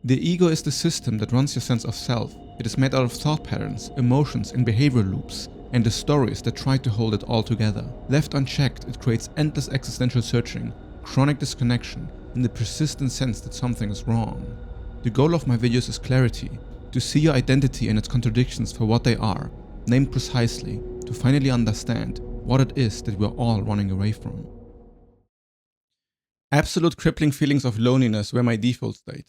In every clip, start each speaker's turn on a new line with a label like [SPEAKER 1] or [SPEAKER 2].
[SPEAKER 1] The ego is the system that runs your sense of self. It is made out of thought patterns, emotions, and behavior loops, and the stories that try to hold it all together. Left unchecked, it creates endless existential searching, chronic disconnection, and the persistent sense that something is wrong. The goal of my videos is clarity, to see your identity and its contradictions for what they are, named precisely, to finally understand what it is that we're all running away from. Absolute crippling feelings of loneliness were my default state.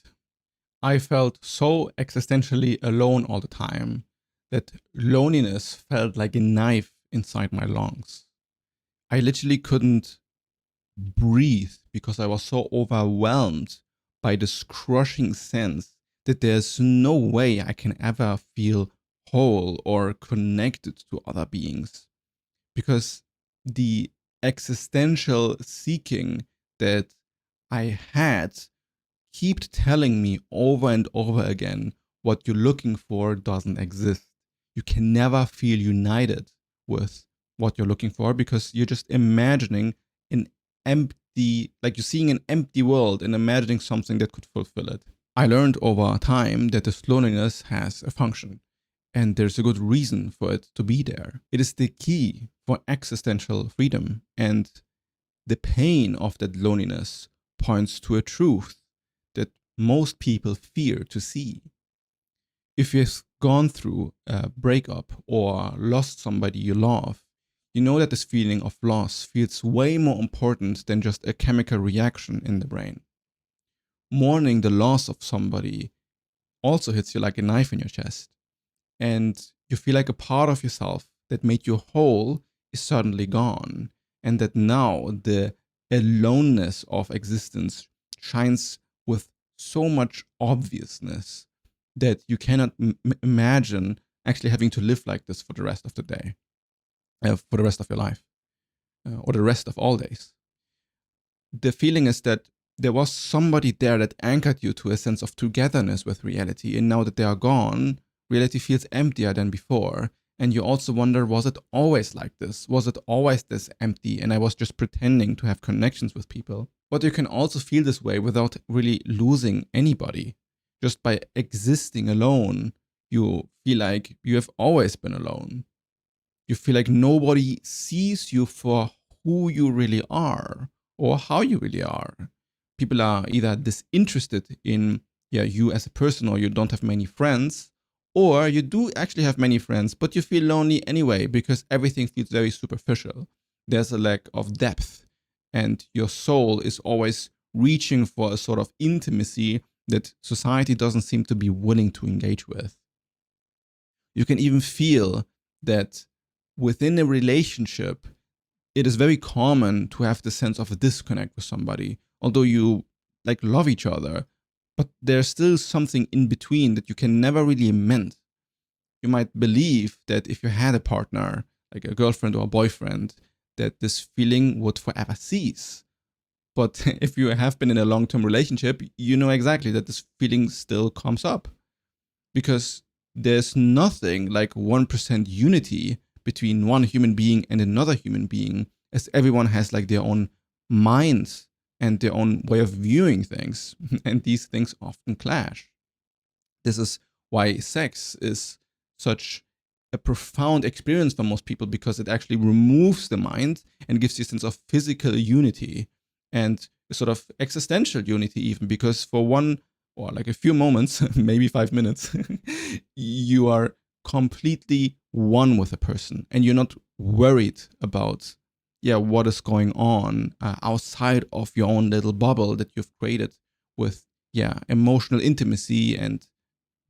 [SPEAKER 1] I felt so existentially alone all the time that loneliness felt like a knife inside my lungs. I literally couldn't breathe because I was so overwhelmed by this crushing sense that there's no way I can ever feel whole or connected to other beings. Because the existential seeking that I had keep telling me over and over again what you're looking for doesn't exist. You can never feel united with what you're looking for because you're just imagining an empty, like you're seeing an empty world and imagining something that could fulfill it. I learned over time that this loneliness has a function and there's a good reason for it to be there. It is the key for existential freedom, and the pain of that loneliness points to a truth that most people fear to see. If you've gone through a breakup or lost somebody you love, you know that this feeling of loss feels way more important than just a chemical reaction in the brain. Mourning the loss of somebody also hits you like a knife in your chest, and you feel like a part of yourself that made you whole is suddenly gone, and that now the aloneness of existence shines with so much obviousness that you cannot imagine actually having to live like this for the rest of the day, for the rest of your life, or the rest of all days. The feeling is that there was somebody there that anchored you to a sense of togetherness with reality, and now that they are gone, reality feels emptier than before. And you also wonder, was it always like this? Was it always this empty and I was just pretending to have connections with people? But you can also feel this way without really losing anybody. Just by existing alone, you feel like you have always been alone. You feel like nobody sees you for who you really are or how you really are. People are either disinterested in you as a person, or you don't have many friends, or you do actually have many friends, but you feel lonely anyway because everything feels very superficial. There's a lack of depth, and your soul is always reaching for a sort of intimacy that society doesn't seem to be willing to engage with. You can even feel that within a relationship, it is very common to have the sense of a disconnect with somebody, although you like love each other, but there's still something in between that you can never really amend. You might believe that if you had a partner, like a girlfriend or a boyfriend, that this feeling would forever cease. But if you have been in a long-term relationship, you know exactly that this feeling still comes up. Because there's nothing like 1% unity between one human being and another human being, as everyone has like their own minds and their own way of viewing things, and these things often clash. This is why sex is such a profound experience for most people, because it actually removes the mind and gives you a sense of physical unity and a sort of existential unity, even because for one or like a few moments, maybe 5 minutes, you are completely one with a person and you're not worried about what is going on outside of your own little bubble that you've created with emotional intimacy and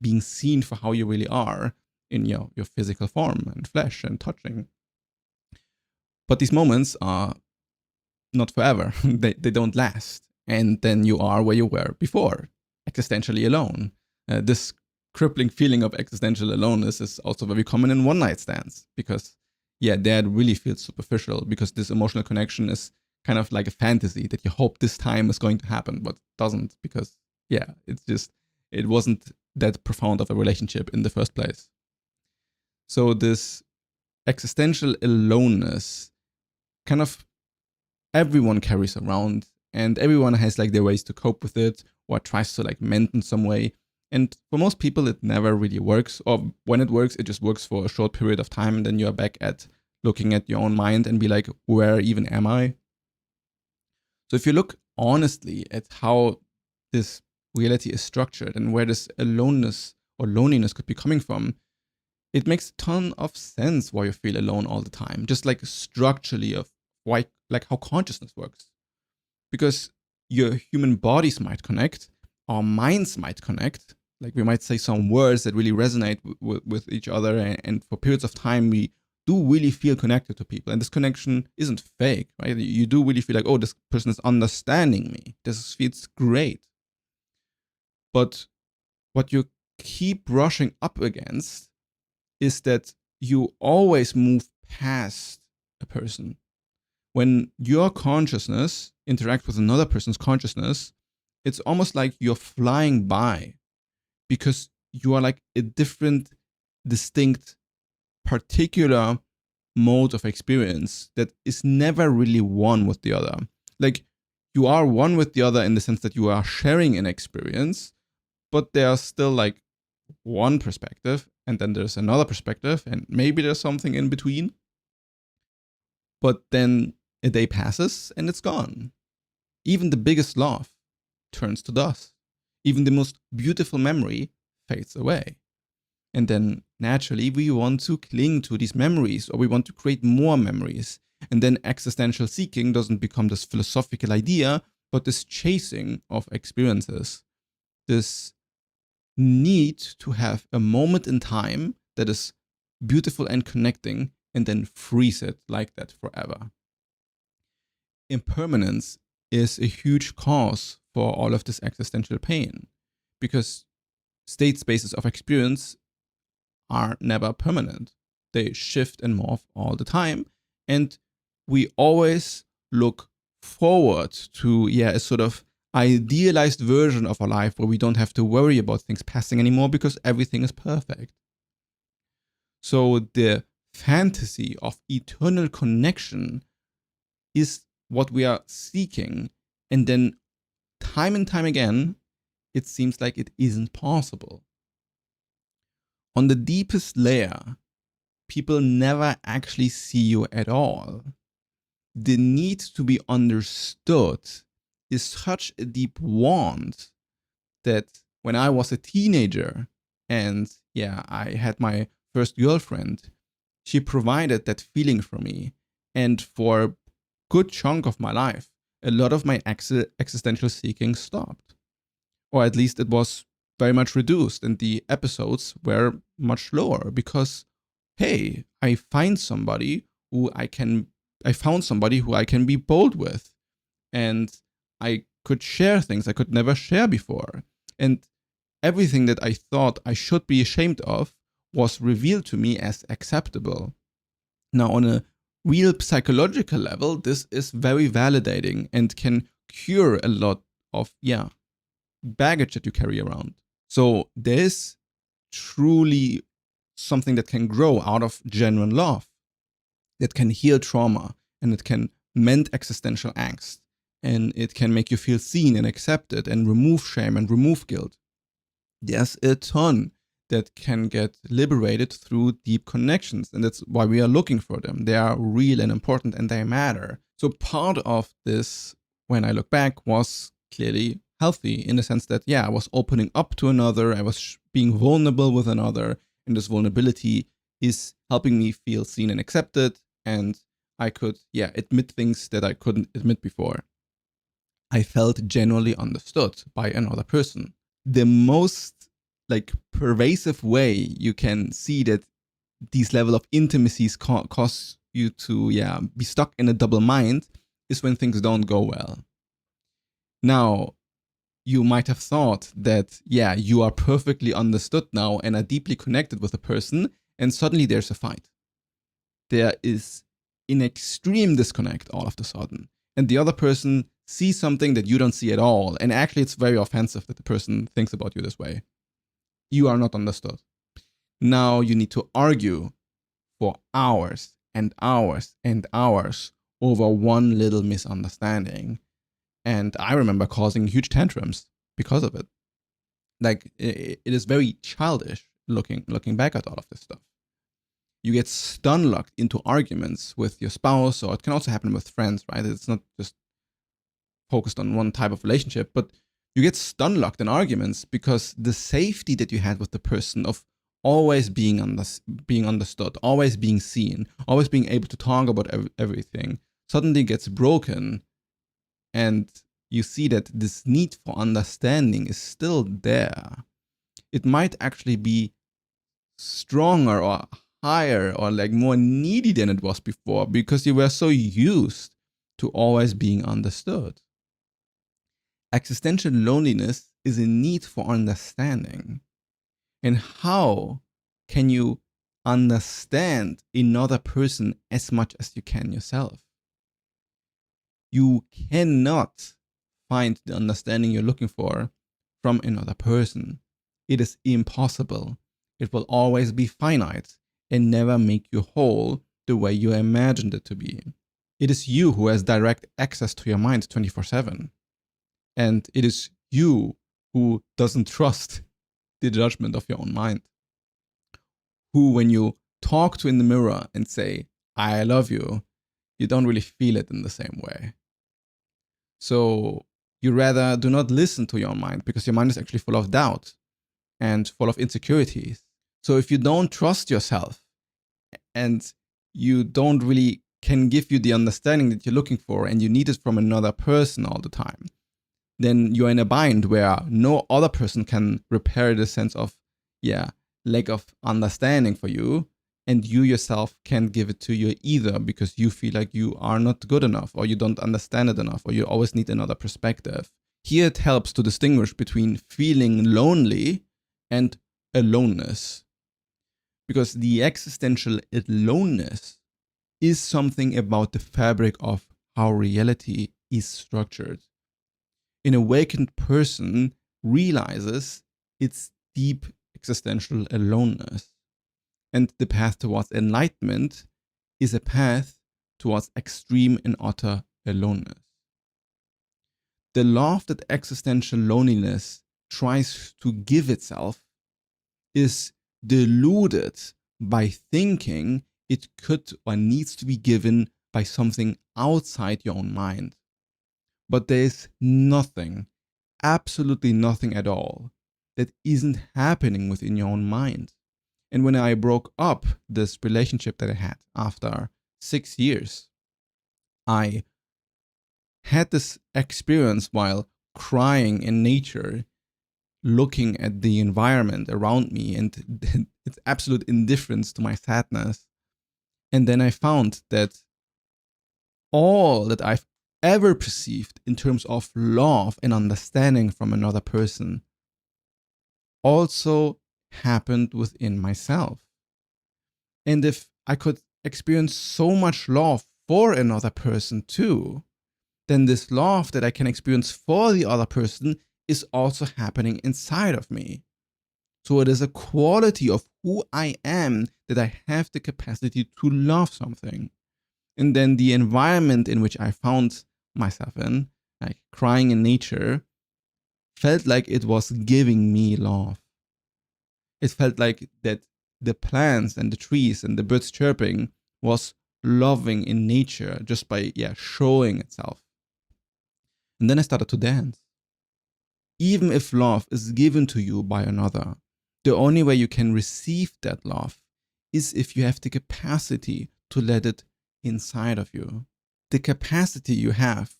[SPEAKER 1] being seen for how you really are in your physical form and flesh and touching. But these moments are not forever. they don't last, and then you are where you were before, existentially alone. This crippling feeling of existential aloneness is also very common in one night stands, because that really feels superficial, because this emotional connection is kind of like a fantasy that you hope this time is going to happen, but doesn't, because it wasn't that profound of a relationship in the first place. So this existential aloneness kind of everyone carries around, and everyone has like their ways to cope with it, or tries to like mend in some way. And for most people, it never really works. Or when it works, it just works for a short period of time. And then you're back at looking at your own mind and be like, where even am I? So if you look honestly at how this reality is structured and where this aloneness or loneliness could be coming from, it makes a ton of sense why you feel alone all the time. Just like structurally of why, like how consciousness works. Because your human bodies might connect, our minds might connect. Like we might say some words that really resonate with each other, and for periods of time we do really feel connected to people. And this connection isn't fake, right? You do really feel like, oh, this person is understanding me. This feels great. But what you keep brushing up against is that you always move past a person. When your consciousness interacts with another person's consciousness, it's almost like you're flying by, because you are like a different, distinct, particular mode of experience that is never really one with the other. Like you are one with the other in the sense that you are sharing an experience, but there's still like one perspective, and then there's another perspective, and maybe there's something in between. But then a day passes and it's gone. Even the biggest love turns to dust. Even the most beautiful memory fades away. And then naturally we want to cling to these memories, or we want to create more memories. And then existential seeking doesn't become this philosophical idea, but this chasing of experiences. This need to have a moment in time that is beautiful and connecting, and then freeze it like that forever. Impermanence is a huge cause for all of this existential pain, because state spaces of experience are never permanent. They shift and morph all the time, and we always look forward to a sort of idealized version of our life where we don't have to worry about things passing anymore because everything is perfect. So the fantasy of eternal connection is what we are seeking, and then time and time again it seems like it isn't possible. On the deepest layer, people never actually see you at all. The need to be understood is such a deep want that when I was a teenager and I had my first girlfriend, she provided that feeling for me. And for a good chunk of my life, a lot of my existential seeking stopped. Or at least it was very much reduced, and the episodes were much lower because, hey, I found somebody who I can be bold with, and I could share things I could never share before. And everything that I thought I should be ashamed of was revealed to me as acceptable. Now, on a real psychological level, this is very validating and can cure a lot of, baggage that you carry around. So there's truly something that can grow out of genuine love, that can heal trauma, and it can mend existential angst, and it can make you feel seen and accepted and remove shame and remove guilt. There's a ton that can get liberated through deep connections, and that's why we are looking for them. They are real and important, and they matter. So part of this, when I look back, was clearly healthy in the sense that, I was opening up to another, I was being vulnerable with another, and this vulnerability is helping me feel seen and accepted, and I could, admit things that I couldn't admit before. I felt genuinely understood by another person. The most pervasive way you can see that these level of intimacies cause you to be stuck in a double mind is when things don't go well. Now, you might have thought that you are perfectly understood now and are deeply connected with a person, and suddenly there's a fight. There is an extreme disconnect all of a sudden, and the other person sees something that you don't see at all, and actually it's very offensive that the person thinks about you this way. You are not understood. Now you need to argue for hours and hours and hours over one little misunderstanding. And I remember causing huge tantrums because of it. Like it is very childish looking back at all of this stuff. You get stun locked into arguments with your spouse, or it can also happen with friends, right? It's not just focused on one type of relationship, but you get stun locked in arguments because the safety that you had with the person of always being understood, always being seen, always being able to talk about everything suddenly gets broken, and you see that this need for understanding is still there. It might actually be stronger or higher or like more needy than it was before because you were so used to always being understood. Existential loneliness is a need for understanding. And how can you understand another person as much as you can yourself? You cannot find the understanding you're looking for from another person. It is impossible. It will always be finite and never make you whole the way you imagined it to be. It is you who has direct access to your mind 24/7. And it is you who doesn't trust the judgment of your own mind. Who, when you talk to in the mirror and say, I love you, you don't really feel it in the same way. So you rather do not listen to your mind because your mind is actually full of doubt and full of insecurities. So if you don't trust yourself and you don't really can give you the understanding that you're looking for and you need it from another person all the time, then you're in a bind where no other person can repair the sense of, lack of understanding for you. And you yourself can't give it to you either because you feel like you are not good enough or you don't understand it enough or you always need another perspective. Here it helps to distinguish between feeling lonely and aloneness. Because the existential aloneness is something about the fabric of how reality is structured. An awakened person realizes its deep existential aloneness. And the path towards enlightenment is a path towards extreme and utter aloneness. The love that existential loneliness tries to give itself is deluded by thinking it could or needs to be given by something outside your own mind. But there is nothing, absolutely nothing at all, that isn't happening within your own mind. And when I broke up this relationship that I had after 6 years, I had this experience while crying in nature, looking at the environment around me and its absolute indifference to my sadness. And then I found that all that I've ever perceived in terms of love and understanding from another person also happened within myself. And if I could experience so much love for another person too, then this love that I can experience for the other person is also happening inside of me. So it is a quality of who I am that I have the capacity to love something. And then the environment in which I found myself in, like crying in nature, felt like it was giving me love. It felt like that the plants and the trees and the birds chirping was loving in nature just by showing itself. And then I started to dance. Even if love is given to you by another, the only way you can receive that love is if you have the capacity to let it inside of you. The capacity you have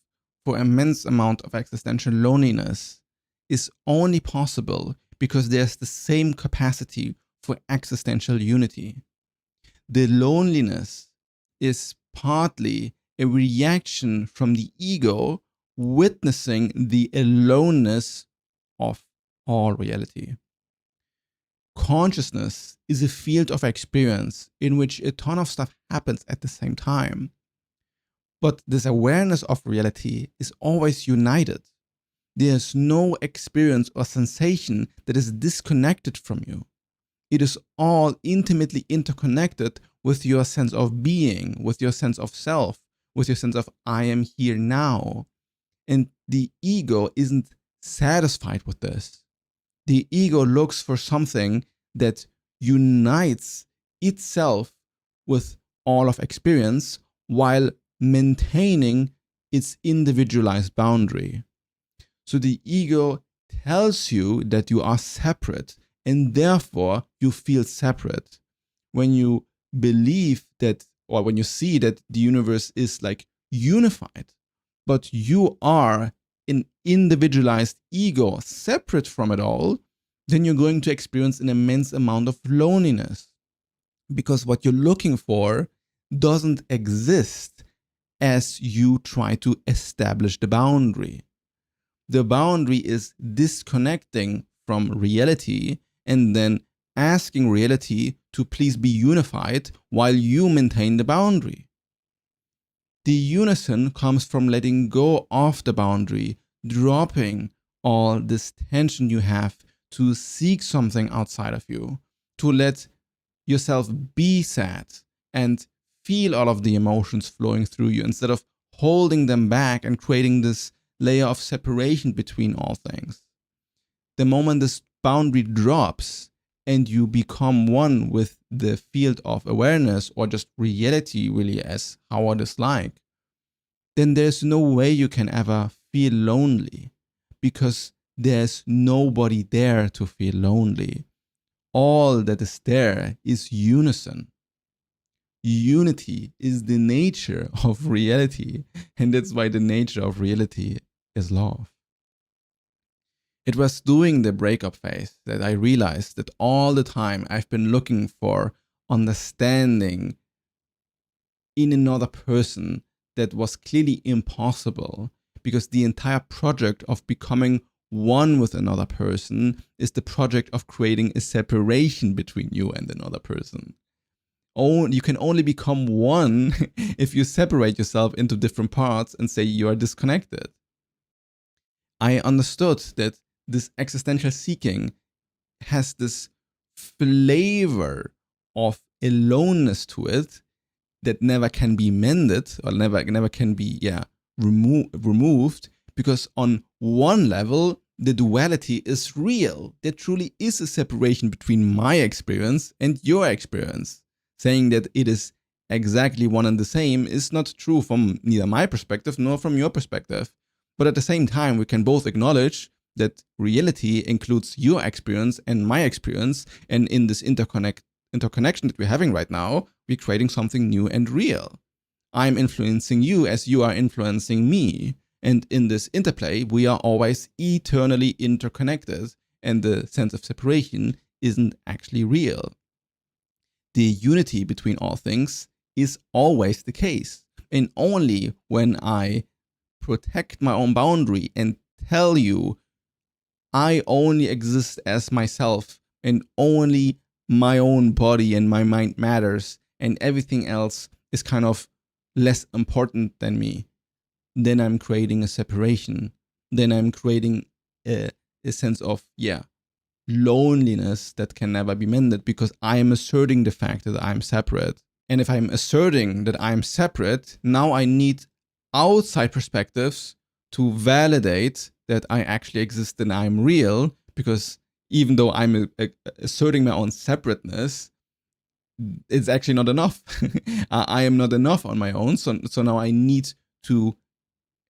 [SPEAKER 1] for immense amount of existential loneliness is only possible because there's the same capacity for existential unity. The loneliness is partly a reaction from the ego witnessing the aloneness of all reality. Consciousness is a field of experience in which a ton of stuff happens at the same time. But this awareness of reality is always united. There's no experience or sensation that is disconnected from you. It is all intimately interconnected with your sense of being, with your sense of self, with your sense of I am here now. And the ego isn't satisfied with this. The ego looks for something that unites itself with all of experience while maintaining its individualized boundary. So the ego tells you that you are separate and therefore you feel separate. When you believe that, or when you see that the universe is like unified, but you are an individualized ego separate from it all, then you're going to experience an immense amount of loneliness, because what you're looking for doesn't exist as you try to establish the boundary. The boundary is disconnecting from reality and then asking reality to please be unified while you maintain the boundary. The unison comes from letting go of the boundary, dropping all this tension you have to seek something outside of you, to let yourself be sad and feel all of the emotions flowing through you instead of holding them back and creating this layer of separation between all things. The moment this boundary drops and you become one with the field of awareness, or just reality really as how it is like, then there's no way you can ever feel lonely, because there's nobody there to feel lonely. All that is there is unison. Unity is the nature of reality, and that's why the nature of reality is love. It was during the breakup phase that I realized that all the time I've been looking for understanding in another person that was clearly impossible, because the entire project of becoming one with another person is the project of creating a separation between you and another person. You can only become one if you separate yourself into different parts and say you are disconnected. I understood that this existential seeking has this flavor of aloneness to it that never can be mended, or never can be removed, because on one level the duality is real. There truly is a separation between my experience and your experience. Saying that it is exactly one and the same is not true from neither my perspective nor from your perspective. But at the same time, we can both acknowledge that reality includes your experience and my experience, and in this interconnection that we're having right now, we're creating something new and real. I'm influencing you as you are influencing me, and in this interplay, we are always eternally interconnected, and the sense of separation isn't actually real. The unity between all things is always the case, and only when I protect my own boundary and tell you I only exist as myself, and only my own body and my mind matters, and everything else is kind of less important than me, then I'm creating a separation. Then I'm creating a sense of, loneliness that can never be mended, because I am asserting the fact that I'm separate. And if I'm asserting that I'm separate, now I need outside perspectives to validate that I actually exist and I'm real, because even though I'm asserting my own separateness, it's actually not enough. I am not enough on my own. So now I need to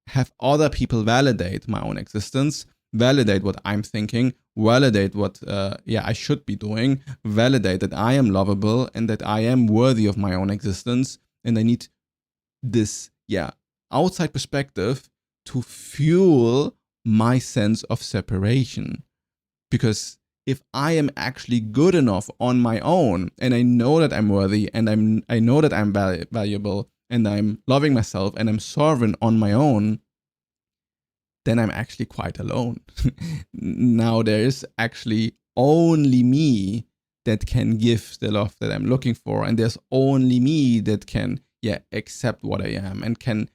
[SPEAKER 1] have other people validate my own existence, validate what I'm thinking, validate what I should be doing, validate that I am lovable and that I am worthy of my own existence. And I need this outside perspective to fuel my sense of separation. Because if I am actually good enough on my own, and I know that I'm worthy, and I know that I'm valuable, and I'm loving myself, and I'm sovereign on my own, then I'm actually quite alone. Now there is actually only me that can give the love that I'm looking for, and there's only me that can accept what I am and can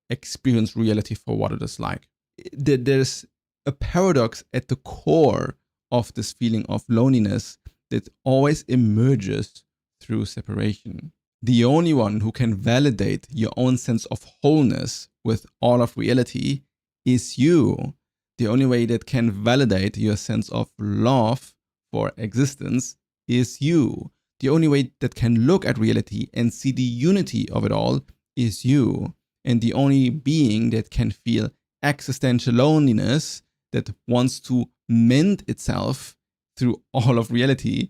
[SPEAKER 1] experience reality for what it is like. There's a paradox at the core of this feeling of loneliness that always emerges through separation. The only one who can validate your own sense of wholeness with all of reality is you. The only way that can validate your sense of love for existence is you. The only way that can look at reality and see the unity of it all is you. And the only being that can feel existential loneliness, that wants to mend itself through all of reality,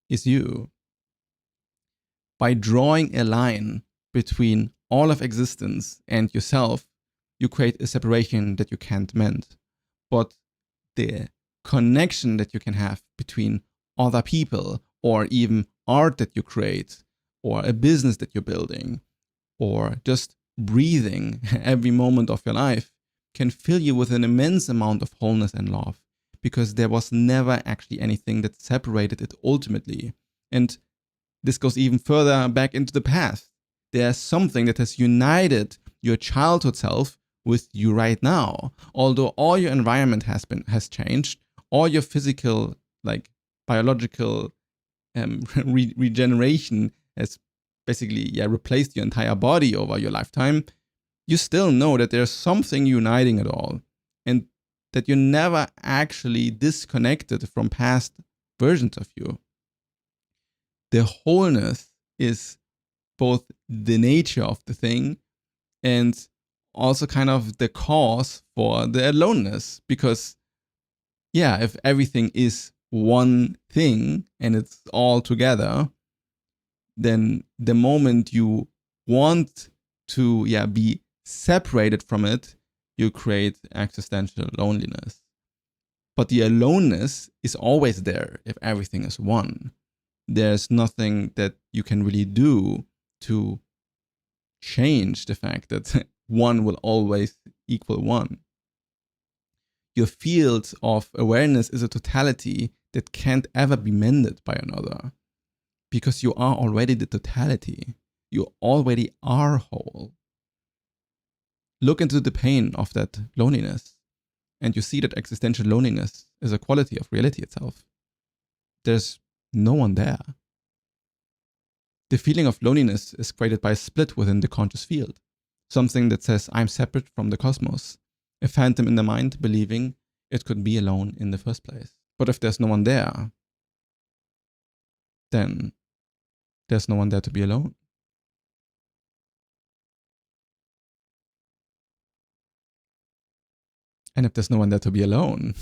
[SPEAKER 1] is you. By drawing a line between all of existence and yourself, you create a separation that you can't mend. But the connection that you can have between other people, or even art that you create, or a business that you're building, or just breathing every moment of your life, can fill you with an immense amount of wholeness and love, because there was never actually anything that separated it ultimately. And this goes even further back into the past. There's something that has united your childhood self with you right now. Although all your environment has changed, all your physical, like biological regeneration has basically replaced your entire body over your lifetime, you still know that there's something uniting it all, and that you're never actually disconnected from past versions of you. The wholeness is both the nature of the thing and also kind of the cause for the aloneness. Because, if everything is one thing and it's all together, then the moment you want to be separated from it, you create existential loneliness. But the aloneness is always there if everything is one. There's nothing that you can really do to change the fact that one will always equal one. Your field of awareness is a totality that can't ever be mended by another, because you are already the totality. You already are whole. Look into the pain of that loneliness, and you see that existential loneliness is a quality of reality itself. There's no one there. The feeling of loneliness is created by a split within the conscious field, something that says, I'm separate from the cosmos, a phantom in the mind believing it could be alone in the first place. But if there's no one there, then there's no one there to be alone. And if there's no one there to be alone,